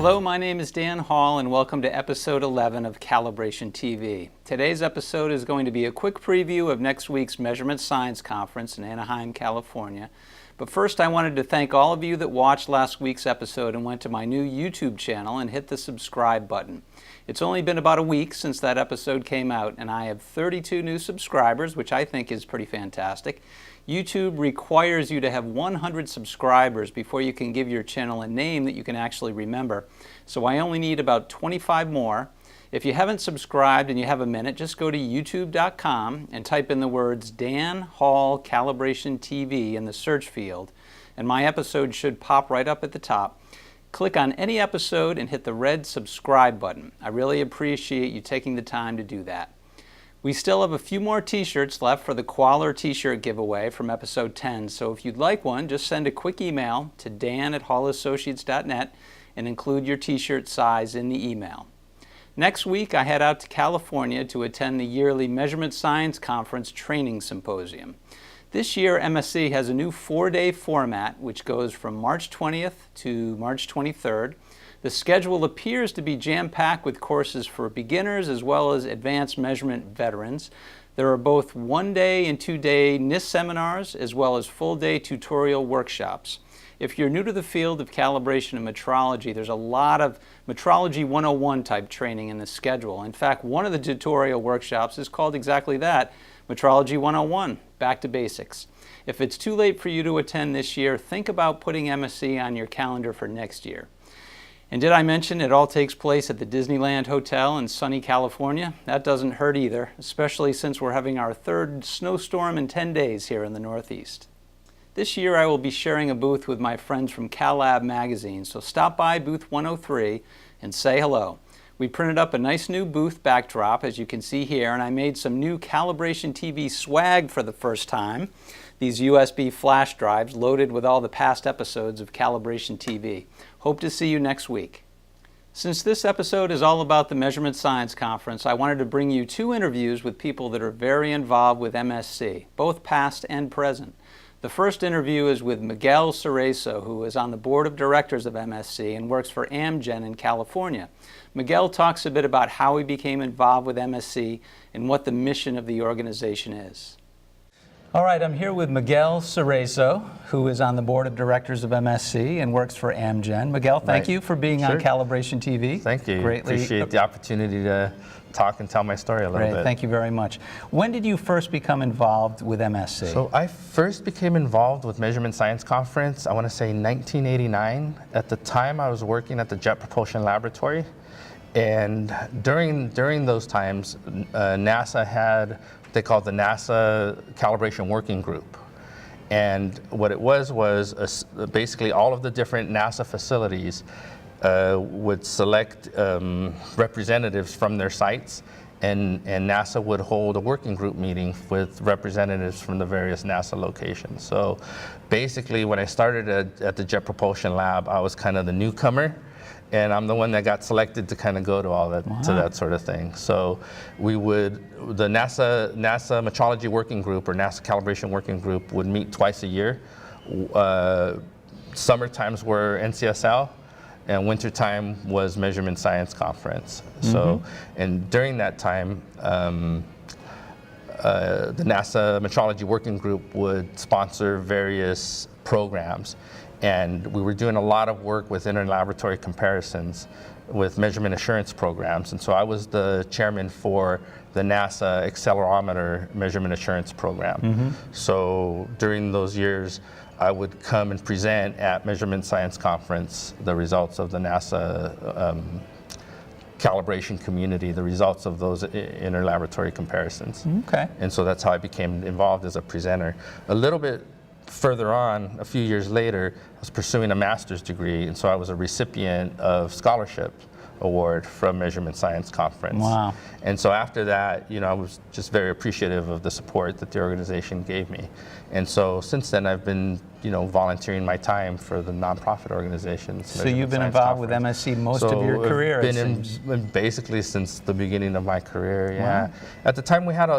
Hello, my name is Dan Hall and welcome to episode 11 of Calibration TV. Today's episode is going to be a quick preview of next week's Measurement Science Conference in Anaheim, California. But first I wanted to thank all of you that watched last week's episode and went to my new YouTube channel and hit the subscribe button. It's only been about a week since that episode came out and I have 32 new subscribers, which I think is pretty fantastic. YouTube requires you to have 100 subscribers before you can give your channel a name that you can actually remember. So I only need about 25 more. If you haven't subscribed and you have a minute, just go to youtube.com and type in the words Dan Hall Calibration TV in the search field, and my episode should pop right up at the top. Click on any episode and hit the red subscribe button. I really appreciate you taking the time to do that. We still have a few more t-shirts left for the Qualler t-shirt giveaway from episode 10, so if you'd like one, just send a quick email to dan@hallassociates.net and include your t-shirt size in the email. Next week, I head out to California to attend the yearly Measurement Science Conference Training Symposium. This year, MSC has a new 4-day format, which goes from March 20th to March 23rd. The schedule appears to be jam-packed with courses for beginners as well as advanced measurement veterans. There are both 1-day and 2-day NIST seminars, as well as full-day tutorial workshops. If you're new to the field of calibration and metrology, there's a lot of Metrology 101 type training in the schedule. In fact, one of the tutorial workshops is called exactly that, Metrology 101, Back to Basics. If it's too late for you to attend this year, think about putting MSC on your calendar for next year. And did I mention it all takes place at the Disneyland Hotel in sunny California? That doesn't hurt either, especially since we're having our third snowstorm in 10 days here in the Northeast. This year I will be sharing a booth with my friends from CalLab magazine, so stop by booth 103 and say hello. We printed up a nice new booth backdrop, as you can see here, and I made some new Calibration TV swag for the first time. These USB flash drives loaded with all the past episodes of Calibration TV. Hope to see you next week. Since this episode is all about the Measurement Science Conference, I wanted to bring you 2 interviews with people that are very involved with MSC, both past and present. The first interview is with Miguel Cerezo, who is on the board of directors of MSC and works for Amgen in California. Miguel talks a bit about how he became involved with MSC and what the mission of the organization is. All right, I'm here with Miguel Cerezo, who is on the board of directors of MSC and works for Amgen. Miguel, thank you for being on Calibration TV. Thank you. Greatly appreciate the opportunity to talk and tell my story a little bit. Thank you very much. When did you first become involved with MSC? So I first became involved with Measurement Science Conference, I want to say 1989. At the time I was working at the Jet Propulsion Laboratory, and during those times NASA had what they called the NASA Calibration Working Group. And what it was basically all of the different NASA facilities would select representatives from their sites, and NASA would hold a working group meeting with representatives from the various NASA locations. So basically when I started at the Jet Propulsion Lab, I was kind of the newcomer, and I'm the one that got selected to kind of go to all that, to that sort of thing. So the NASA Metrology Working Group or NASA Calibration Working Group would meet twice a year. Summer times were NCSL, and wintertime was Measurement Science Conference. So, and during that time, the NASA Metrology Working Group would sponsor various programs. And we were doing a lot of work with interlaboratory comparisons with measurement assurance programs. And so I was the chairman for the NASA Accelerometer Measurement Assurance Program. So during those years, I would come and present at Measurement Science Conference the results of the NASA calibration community, the results of those interlaboratory comparisons. And so that's how I became involved as a presenter. A little bit further on, a few years later, I was pursuing a master's degree, and so I was a recipient of scholarship award from Measurement Science Conference. Wow. And so after that, I was just very appreciative of the support that the organization gave me. And so since then, I've been, volunteering my time for the nonprofit organizations. So you've been involved with MSC most of your career, I've been in basically since the beginning of my career, yeah. Wow. At the time, we had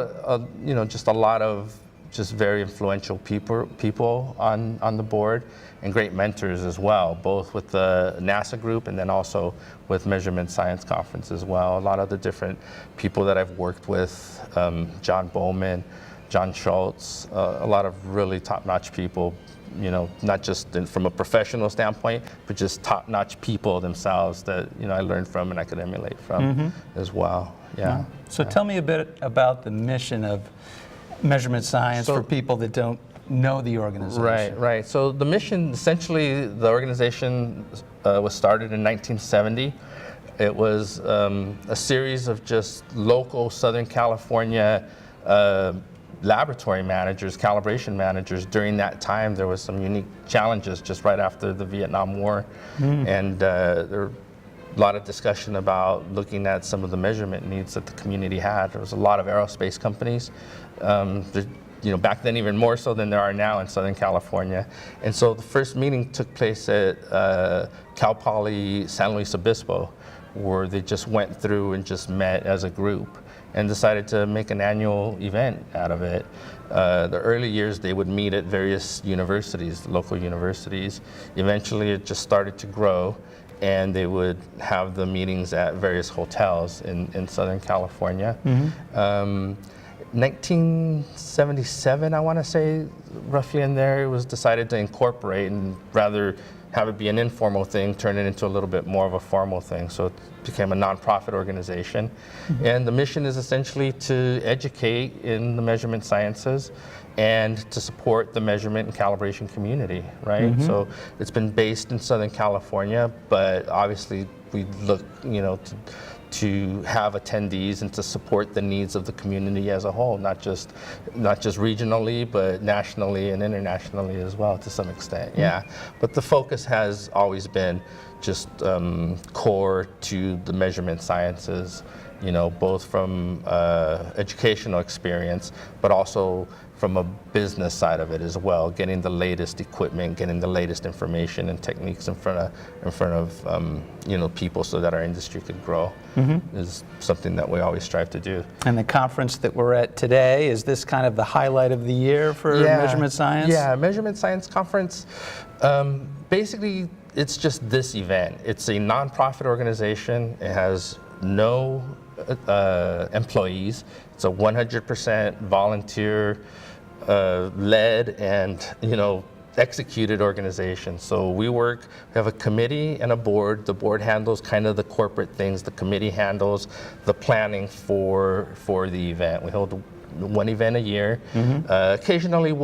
just a lot of just very influential people on the board, and great mentors as well, both with the NASA group and then also with Measurement Science Conference as well. A lot of the different people that I've worked with, John Bowman, John Schultz, a lot of really top-notch people, you know, not just from a professional standpoint, but just top-notch people themselves that, you know, I learned from and I could emulate from as well. Yeah. So tell me a bit about the mission of Measurement Science for people that don't know the organization. Right. So the mission, essentially, the organization was started in 1970. It was a series of just local Southern California laboratory managers, calibration managers. During that time, there was some unique challenges just right after the Vietnam War, and there were a lot of discussion about looking at some of the measurement needs that the community had. There was a lot of aerospace companies, you know, back then even more so than there are now in Southern California. And so the first meeting took place at Cal Poly San Luis Obispo, where they just went through and just met as a group and decided to make an annual event out of it. The early years, they would meet at various universities, local universities. Eventually, it just started to grow, and they would have the meetings at various hotels in Southern California. 1977, I want to say, roughly in there, it was decided to incorporate and rather have it be an informal thing, turn it into a little bit more of a formal thing. So it became a nonprofit organization. And the mission is essentially to educate in the measurement sciences and to support the measurement and calibration community, right? So it's been based in Southern California, but obviously we look, you know, to have attendees and to support the needs of the community as a whole, not just regionally, but nationally and internationally as well to some extent. Yeah, but the focus has always been just core to the measurement sciences, you know, both from educational experience, but also from a business side of it as well, getting the latest equipment, getting the latest information and techniques in front of you know, people so that our industry could grow is something that we always strive to do. And the conference that we're at today, is this kind of the highlight of the year for Measurement Science? Yeah, Measurement Science Conference, basically it's just this event. It's a nonprofit organization. It has no employees. It's a 100% volunteer led and, you know, executed organization. So we have a committee and a board. The board handles kind of the corporate things. The committee handles the planning for the event. We hold one event a year. Occasionally,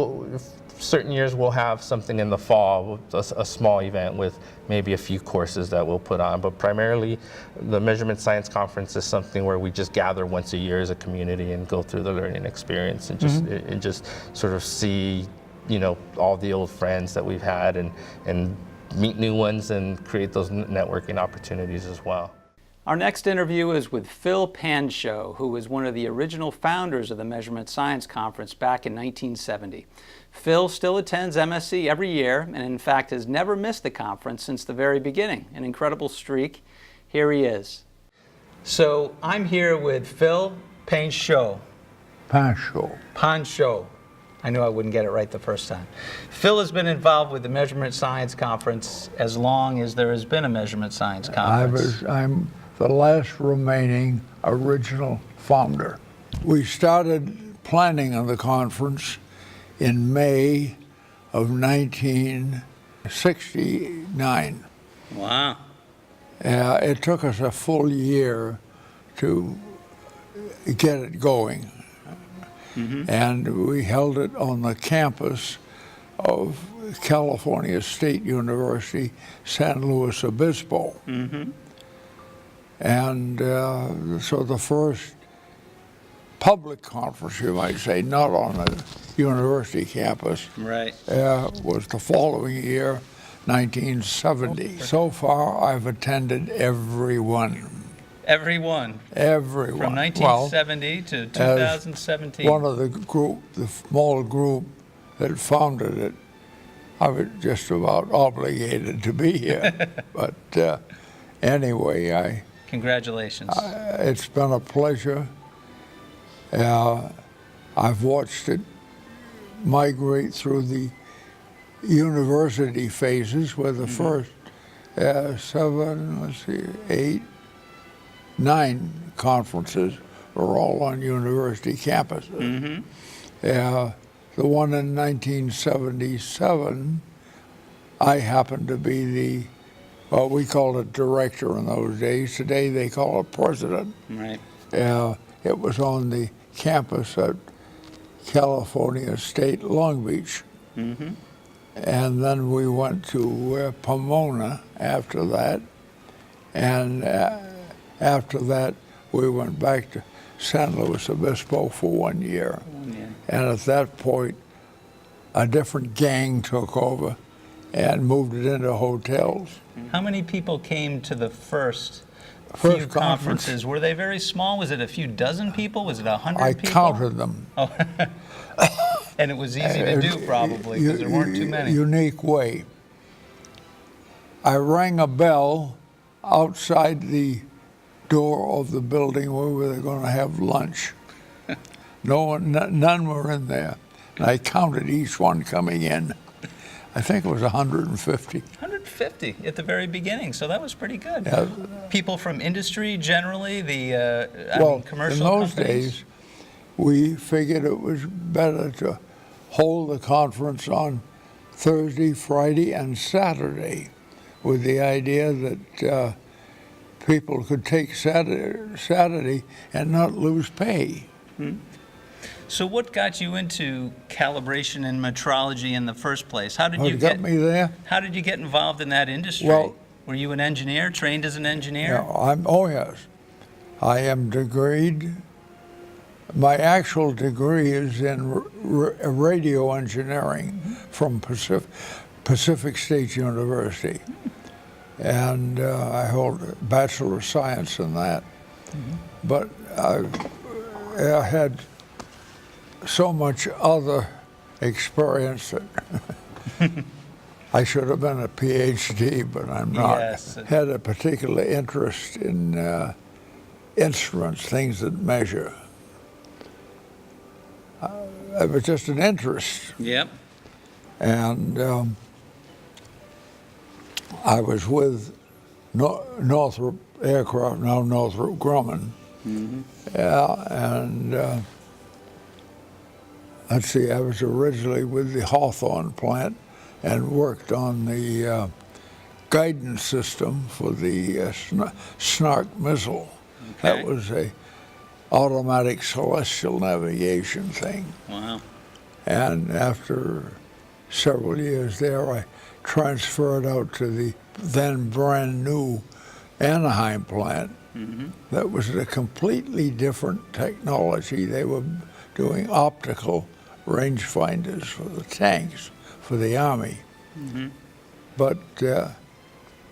certain years we'll have something in the fall, a small event with maybe a few courses that we'll put on, but primarily the Measurement Science Conference is something where we just gather once a year as a community and go through the learning experience and just sort of see, you know, all the old friends that we've had and meet new ones and create those networking opportunities as well. Our next interview is with Phil Pancho, who was one of the original founders of the Measurement Science Conference back in 1970. Phil still attends MSC every year and in fact has never missed the conference since the very beginning. An incredible streak. Here he is. So I'm here with Phil Painchaud. Pancho. I knew I wouldn't get it right the first time. Phil has been involved with the Measurement Science Conference as long as there has been a Measurement Science Conference. I'm the last remaining original founder. We started planning on the conference in May of 1969. Wow. It took us a full year to get it going. And we held it on the campus of California State University, San Luis Obispo. And so the first public conference, you might say, not on the university campus, was the following year, 1970. So far, I've attended every one. Every one? Every one. From 1970 to 2017? One of the group, the small group that founded it, I was just about obligated to be here. But anyway, congratulations. It's been a pleasure. I've watched it migrate through the university phases, where the first 9 conferences are all on university campuses. The one in 1977, I happened to be the, well, we called it director in those days. Today they call it president. Right. It was on the campus at California State, Long Beach. And then we went to Pomona after that. And after that, we went back to San Luis Obispo for 1 year. And at that point, a different gang took over and moved it into hotels. How many people came to the first First few conference. conferences? Were they very small? Was it a few dozen people? Was it 100 I people? counted them. Oh. And it was easy to do, probably, because there weren't too many. Unique way. I rang a bell outside the door of the building where we were going to have lunch. None were in there. And I counted each one coming in. I think it was 150. 150 at the very beginning, so that was pretty good. Yeah. People from industry generally, commercial in those companies? days, we figured it was better to hold the conference on Thursday, Friday, and Saturday, with the idea that people could take Saturday and not lose pay. So what got you into calibration and metrology in the first place? How did What you got me there? How did you get involved in that industry? Well, were you an engineer, trained as an engineer? Yeah, oh yes, I am degreed. My actual degree is in radio engineering from Pacific State University, and I hold a Bachelor of Science in that. But I had so much other experience that I should have been a PhD, but I'm not. Yes. Had a particular interest in instruments, things that measure. It was just an interest. Yep. And I was with Northrop Aircraft, now Northrop Grumman. And let's see, I was originally with the Hawthorne plant and worked on the guidance system for the Snark missile. Okay. That was a automatic celestial navigation thing. Wow. And after several years there, I transferred out to the then brand new Anaheim plant. That was a completely different technology. They were doing optical rangefinders for the tanks, for the Army. But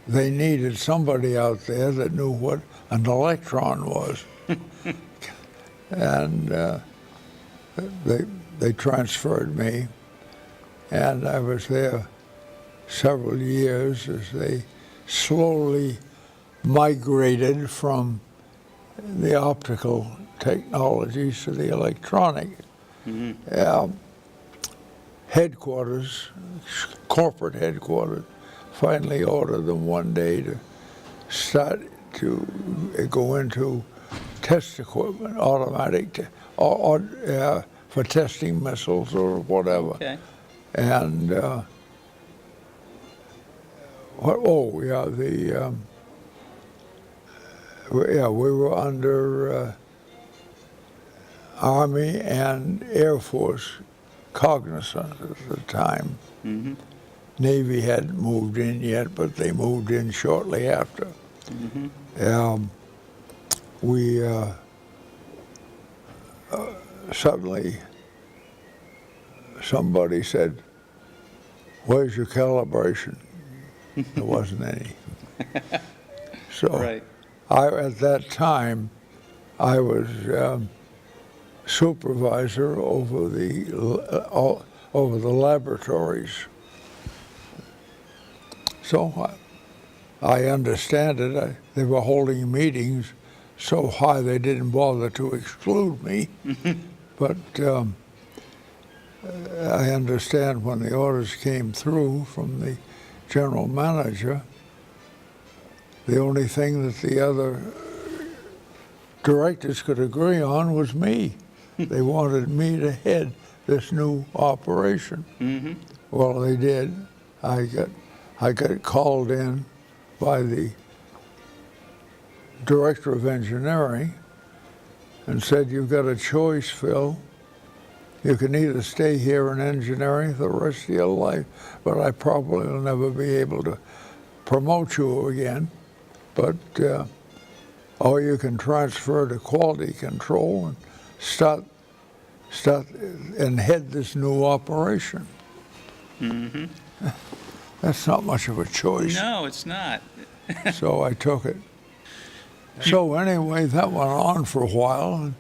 they needed somebody out there that knew what an electron was. And they transferred me, and I was there several years as they slowly migrated from the optical technologies to the electronic. Headquarters, corporate headquarters, finally ordered them one day to start to go into test equipment, automatic, for testing missiles or whatever. Okay. And we were under Army and Air Force cognizance at the time. Navy hadn't moved in yet, but they moved in shortly after. We suddenly, somebody said, "Where's your calibration?" There wasn't any. So Right. at that time, I was supervisor over the laboratories. So I understand it. They were holding meetings so high they didn't bother to exclude me. But I understand when the orders came through from the general manager, the only thing that the other directors could agree on was me. They wanted me to head this new operation. Mm-hmm. Well, they did. I got called in by the director of engineering and said, "You've got a choice, Phil. You can either stay here in engineering for the rest of your life, but I probably will never be able to promote you again, but or you can transfer to quality control and start and head this new operation." Mm-hmm. That's not much of a choice. No, it's not. So I took it. So anyway, that went on for a while.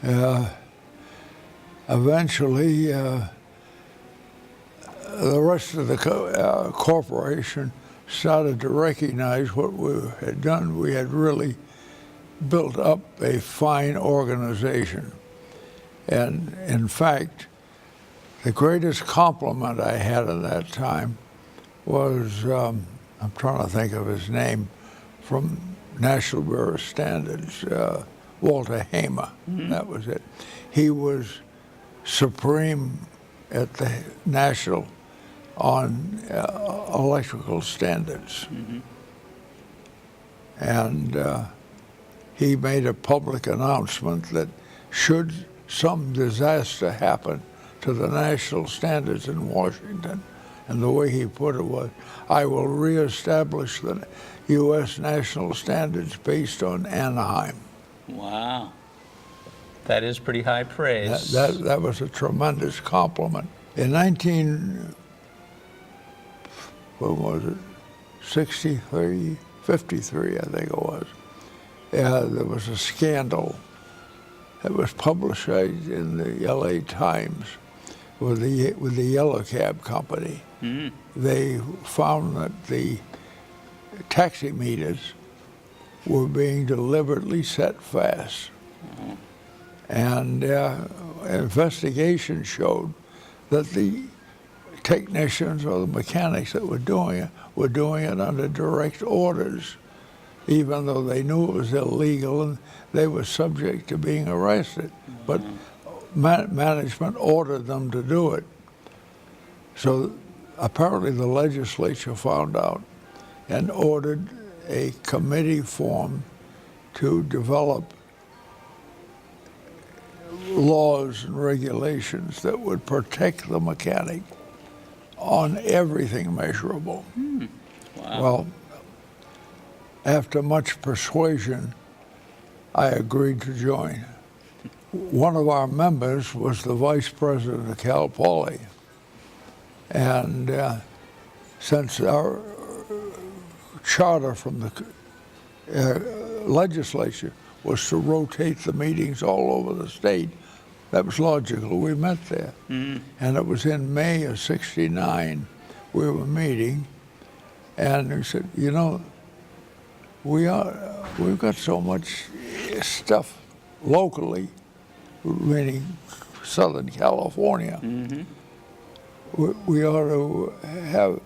And, eventually, the rest of the corporation started to recognize what we had done. We had really built up a fine organization. And in fact, the greatest compliment I had at that time was, I'm trying to think of his name, from National Bureau of Standards, Walter Hamer. Mm-hmm. That was it. He was supreme at the national on electrical standards. Mm-hmm. And he made a public announcement that should some disaster happen to the national standards in Washington, and the way he put it was, "I will reestablish the U.S. national standards based on Anaheim." Wow. That is pretty high praise. That was a tremendous compliment. In 1953, 53, I think it was, there was a scandal that was published in the LA Times with the Yellow Cab Company. Mm. They found that the taxi meters were being deliberately set fast. Mm. And investigation showed that the technicians or the mechanics that were doing it under direct orders, even though they knew it was illegal and they were subject to being arrested. Mm-hmm. But management ordered them to do it. So apparently the legislature found out and ordered a committee formed to develop laws and regulations that would protect the mechanic on everything measurable. Mm. Wow. Well, after much persuasion, I agreed to join. One of our members was the vice president of Cal Poly. And since our charter from the legislature was to rotate the meetings all over the state, that was logical. We met there. Mm-hmm. And it was in May of '69 we were meeting, and we said, "You know, we've got so much stuff locally, meaning Southern California. Mm-hmm. We ought to have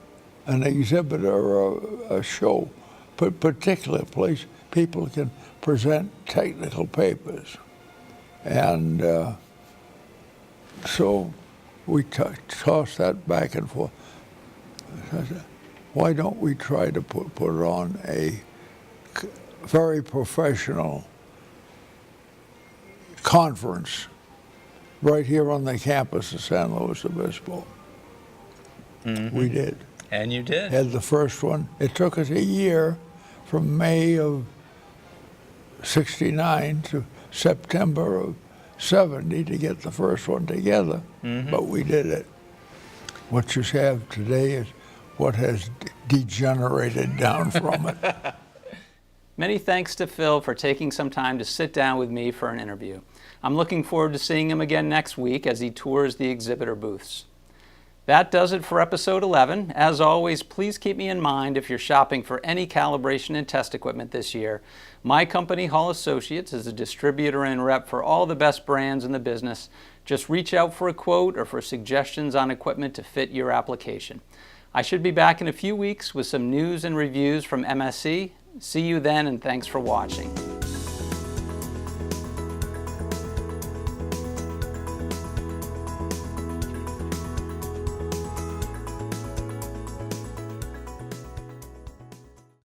an exhibit or a show, particular place people can present technical papers." And so we tossed that back and forth. I said, "Why don't we try to put on a very professional conference right here on the campus of San Luis Obispo?" Mm-hmm. We did. And you did. Had the first one. It took us a year from May of '69 to September of '70 to get the first one together, mm-hmm. but we did it. What you have today is what has degenerated down from it. Many thanks to Phil for taking some time to sit down with me for an interview. I'm looking forward to seeing him again next week as he tours the exhibitor booths. That does it for episode 11. As always, please keep me in mind if you're shopping for any calibration and test equipment this year. My company, Hall Associates, is a distributor and rep for all the best brands in the business, Just reach out for a quote or for suggestions on equipment to fit your application. I should be back in a few weeks with some news and reviews from MSC. See you then, and thanks for watching.